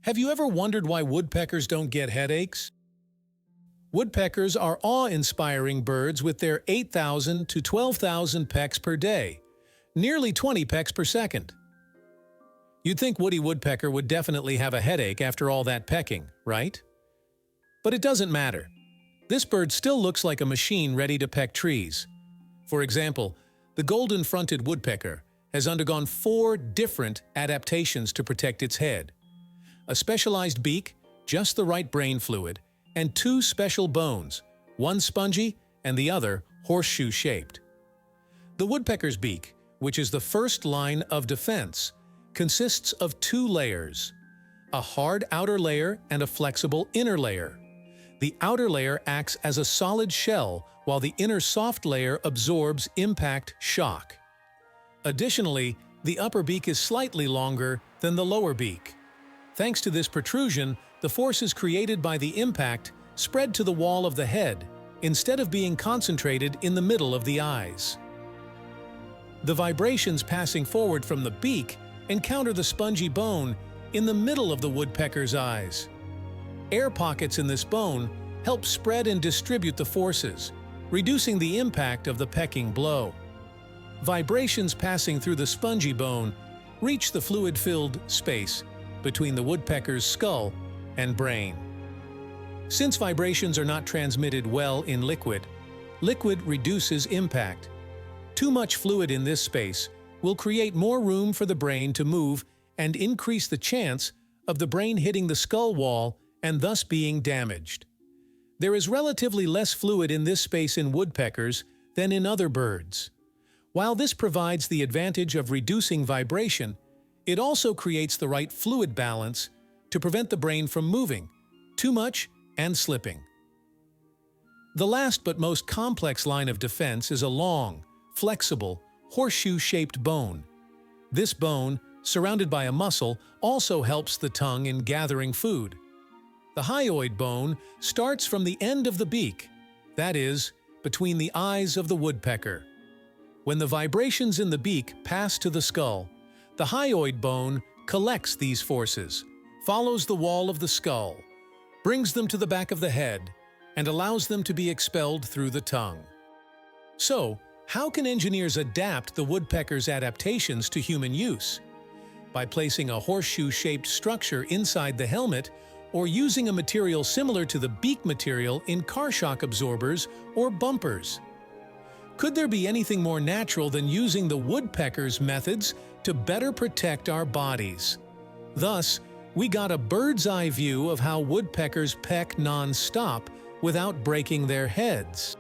Have you ever wondered why woodpeckers don't get headaches? Woodpeckers are awe-inspiring birds with their 8,000 to 12,000 pecks per day, nearly 20 pecks per second. You'd think Woody Woodpecker would definitely have a headache after all that pecking, right? But it doesn't matter. This bird still looks like a machine ready to peck trees. For example, the golden-fronted woodpecker has undergone 4 different adaptations to protect its head: a specialized beak, just the right brain fluid, and 2 special bones, one spongy and the other horseshoe-shaped. The woodpecker's beak, which is the first line of defense, consists of 2 layers, a hard outer layer and a flexible inner layer. The outer layer acts as a solid shell, while the inner soft layer absorbs impact shock. Additionally, the upper beak is slightly longer than the lower beak. Thanks to this protrusion, the forces created by the impact spread to the wall of the head, instead of being concentrated in the middle of the eyes. The vibrations passing forward from the beak encounter the spongy bone in the middle of the woodpecker's eyes. Air pockets in this bone help spread and distribute the forces, reducing the impact of the pecking blow. Vibrations passing through the spongy bone reach the fluid-filled space between the woodpecker's skull and brain. Since vibrations are not transmitted well in liquid, liquid reduces impact. Too much fluid in this space will create more room for the brain to move and increase the chance of the brain hitting the skull wall and thus being damaged. There is relatively less fluid in this space in woodpeckers than in other birds. While this provides the advantage of reducing vibration, it also creates the right fluid balance to prevent the brain from moving too much and slipping. The last but most complex line of defense is a long, flexible, horseshoe-shaped bone. This bone, surrounded by a muscle, also helps the tongue in gathering food. The hyoid bone starts from the end of the beak, that is, between the eyes of the woodpecker. When the vibrations in the beak pass to the skull, the hyoid bone collects these forces, follows the wall of the skull, brings them to the back of the head, and allows them to be expelled through the tongue. So, how can engineers adapt the woodpecker's adaptations to human use? By placing a horseshoe-shaped structure inside the helmet, or using a material similar to the beak material in car shock absorbers or bumpers. Could there be anything more natural than using the woodpecker's methods to better protect our bodies? Thus, we got a bird's-eye view of how woodpeckers peck non-stop without breaking their heads.